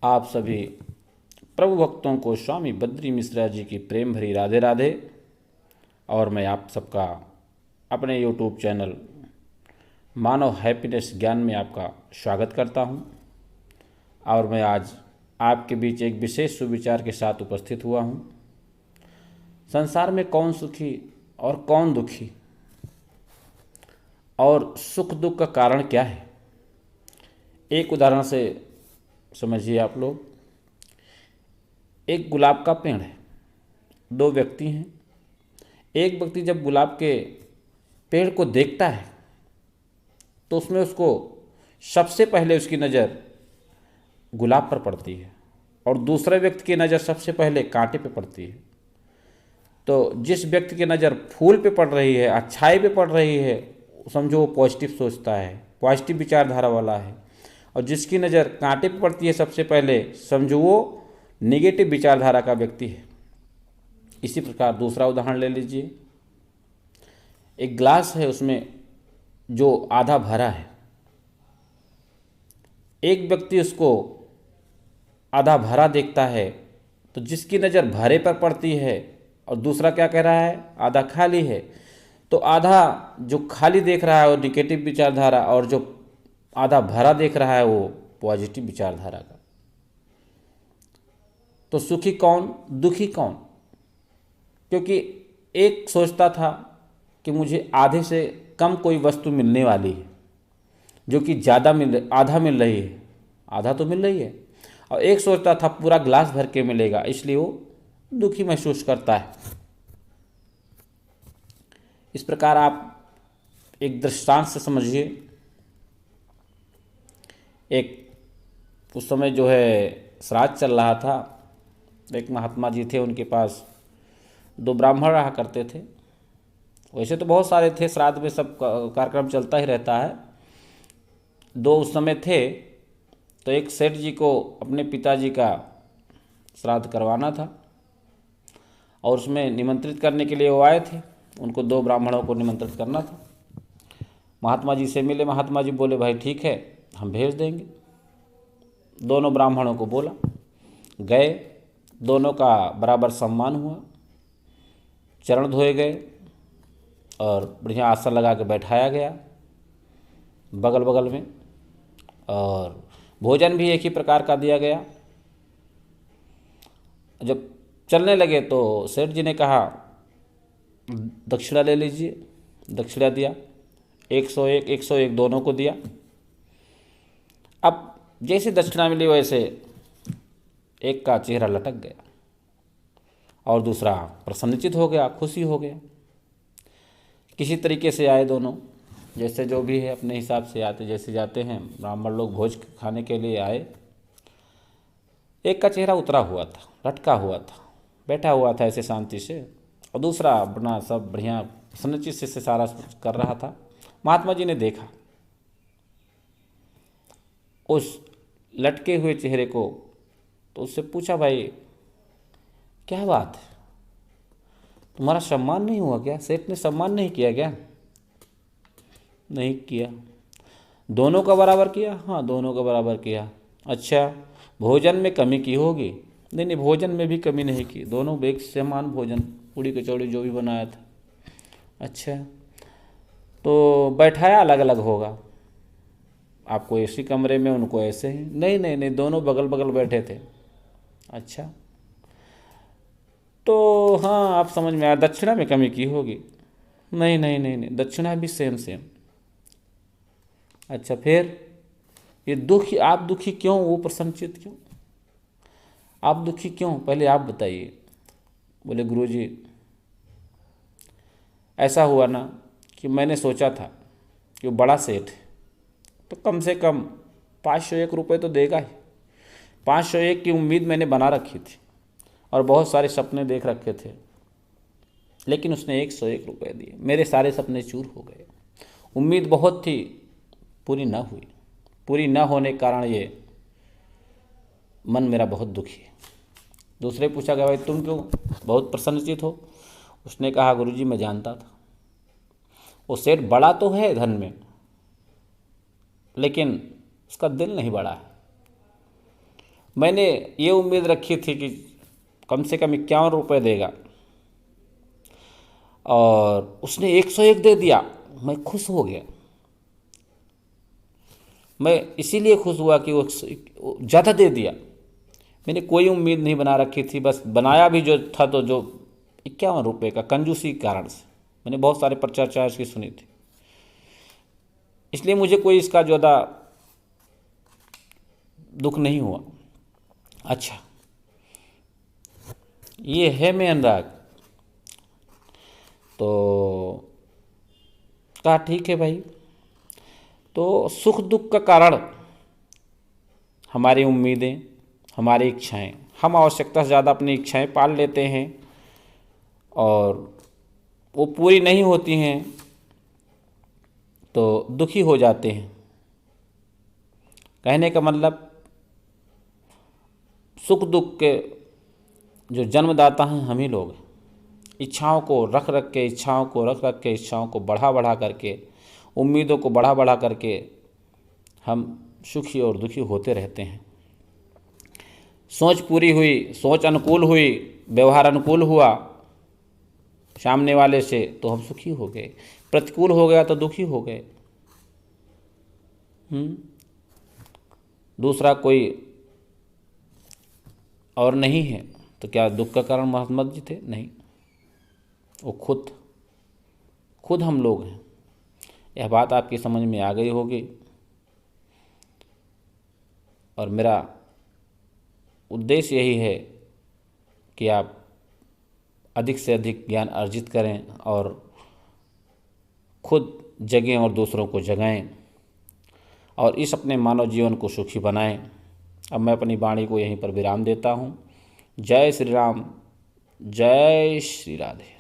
आप सभी प्रभु भक्तों को स्वामी बद्री मिश्रा जी की प्रेम भरी राधे राधे। और मैं आप सबका अपने YouTube चैनल मानव हैप्पीनेस ज्ञान में आपका स्वागत करता हूं। और मैं आज आपके बीच एक विशेष सुविचार के साथ उपस्थित हुआ हूं। संसार में कौन सुखी और कौन दुखी, और सुख दुख का कारण क्या है, एक उदाहरण से समझिए आप लोग। एक गुलाब का पेड़ है, दो व्यक्ति हैं। एक व्यक्ति जब गुलाब के पेड़ को देखता है तो उसमें उसको सबसे पहले उसकी नज़र गुलाब पर पड़ती है, और दूसरे व्यक्ति की नज़र सबसे पहले कांटे पे पड़ती है। तो जिस व्यक्ति की नज़र फूल पे पड़ रही है, अच्छाई पे पड़ रही है, समझो वो पॉजिटिव सोचता है, पॉजिटिव विचारधारा वाला है। और जिसकी नज़र कांटे पे पड़ती है सबसे पहले, समझो वो नेगेटिव विचारधारा का व्यक्ति है। इसी प्रकार दूसरा उदाहरण ले लीजिए। एक ग्लास है, उसमें जो आधा भरा है, एक व्यक्ति उसको आधा भरा देखता है, तो जिसकी नज़र भरे पर पड़ती है और दूसरा क्या कह रहा है, आधा खाली है, तो आधा जो खाली देख रहा है वो निगेटिव विचारधारा, और जो आधा भरा देख रहा है वो पॉजिटिव विचारधारा का। तो सुखी कौन, दुखी कौन? क्योंकि एक सोचता था कि मुझे आधे से कम कोई वस्तु मिलने वाली है, जो कि ज़्यादा आधा मिल रही है, आधा तो मिल रही है। और एक सोचता था पूरा ग्लास भर के मिलेगा, इसलिए वो दुखी महसूस करता है। इस प्रकार आप एक दृष्टांत से समझिए। एक उस समय जो है श्राद्ध चल रहा था। एक महात्मा जी थे, उनके पास दो ब्राह्मण रहा करते थे। वैसे तो बहुत सारे थे, श्राद्ध में सब कार्यक्रम चलता ही रहता है। दो उस समय थे। तो एक सेठ जी को अपने पिताजी का श्राद्ध करवाना था, और उसमें निमंत्रित करने के लिए वो आए थे। उनको दो ब्राह्मणों को निमंत्रित करना था। महात्मा जी से मिले। महात्मा जी बोले भाई ठीक है, हम भेज देंगे। दोनों ब्राह्मणों को बोला, गए। दोनों का बराबर सम्मान हुआ, चरण धोए गए और बढ़िया आसन लगा के बैठाया गया बगल बगल में, और भोजन भी एक ही प्रकार का दिया गया। जब चलने लगे तो सेठ जी ने कहा दक्षिणा ले लीजिए। दक्षिणा दिया, 101 101 दोनों को दिया। अब जैसे दक्षिणा मिली वैसे एक का चेहरा लटक गया और दूसरा प्रसन्नचित हो गया, खुशी हो गया। किसी तरीके से आए दोनों, जैसे जो भी है अपने हिसाब से आते, जैसे जाते हैं ब्राह्मण लोग भोज खाने के लिए आए। एक का चेहरा उतरा हुआ था, लटका हुआ था, बैठा हुआ था ऐसे शांति से, और दूसरा अपना सब बढ़िया प्रसन्नचित से सारा कर रहा था। महात्मा जी ने देखा उस लटके हुए चेहरे को, तो उससे पूछा भाई क्या बात है, तुम्हारा सम्मान नहीं हुआ क्या? सेठ ने सम्मान नहीं किया क्या? नहीं किया। दोनों का बराबर किया? हाँ दोनों का बराबर किया। अच्छा, भोजन में कमी की होगी? नहीं नहीं, भोजन में भी कमी नहीं की, दोनों एक समान भोजन, पूड़ी कचौड़ी जो भी बनाया था। अच्छा, तो बैठाया अलग अलग होगा, आपको इसी कमरे में, उनको ऐसे ही? नहीं नहीं नहीं, दोनों बगल बगल बैठे थे। अच्छा, तो हाँ आप समझ में आया, दक्षिणा में कमी की होगी? नहीं नहीं नहीं नहीं, दक्षिणा भी सेम सेम। अच्छा, फिर ये दुखी, आप दुखी क्यों, वो प्रसन्नचित क्यों? आप दुखी क्यों, पहले आप बताइए। बोले गुरुजी ऐसा हुआ ना कि मैंने सोचा था कि वो बड़ा सेठ है तो कम से कम 501 रुपये तो देगा ही। 501 की उम्मीद मैंने बना रखी थी और बहुत सारे सपने देख रखे थे, लेकिन उसने 101 रुपये दिए, मेरे सारे सपने चूर हो गए। उम्मीद बहुत थी, पूरी ना हुई। पूरी ना होने के कारण ये मन मेरा बहुत दुखी है। दूसरे पूछा गया भाई तुम क्यों बहुत प्रसन्नचित हो? उसने कहा गुरुजी मैं जानता था वो सेठ बड़ा तो है धन में, लेकिन उसका दिल नहीं बड़ा है। मैंने ये उम्मीद रखी थी कि कम से कम 51 रुपये देगा, और उसने 101 दे दिया। मैं खुश हो गया। मैं इसीलिए खुश हुआ कि वो ज़्यादा दे दिया। मैंने कोई उम्मीद नहीं बना रखी थी, बस बनाया भी जो था तो जो 51 रुपये का, कंजूसी के कारण से। मैंने बहुत सारे प्रचर्चा इसकी सुनी थी, इसलिए मुझे कोई इसका ज़्यादा दुख नहीं हुआ। अच्छा, ये है मैं अनुराग। तो कहा ठीक है भाई। तो सुख दुख का कारण हमारी उम्मीदें, हमारी इच्छाएं। हम आवश्यकता से ज़्यादा अपनी इच्छाएं पाल लेते हैं और वो पूरी नहीं होती हैं तो दुखी हो जाते हैं। कहने का मतलब, सुख दुख के जो जन्मदाता हैं हम ही लोग हैं। इच्छाओं को रख रख के, इच्छाओं को रख रख के, इच्छाओं को बढ़ा बढ़ा करके, उम्मीदों को बढ़ा बढ़ा करके हम सुखी और दुखी होते रहते हैं। सोच पूरी हुई, सोच अनुकूल हुई, व्यवहार अनुकूल हुआ सामने वाले से तो हम सुखी हो गए, प्रतिकूल हो गया तो दुखी हो गए। दूसरा कोई और नहीं है तो क्या दुख का कारण मोहम्मद जी थे? नहीं, वो खुद हम लोग हैं। यह बात आपकी समझ में आ गई होगी, और मेरा उद्देश्य यही है कि आप अधिक से अधिक ज्ञान अर्जित करें और खुद जगें और दूसरों को जगाएं, और इस अपने मानव जीवन को सुखी बनाएं। अब मैं अपनी वाणी को यहीं पर विराम देता हूँ। जय श्री राम, जय श्री राधे।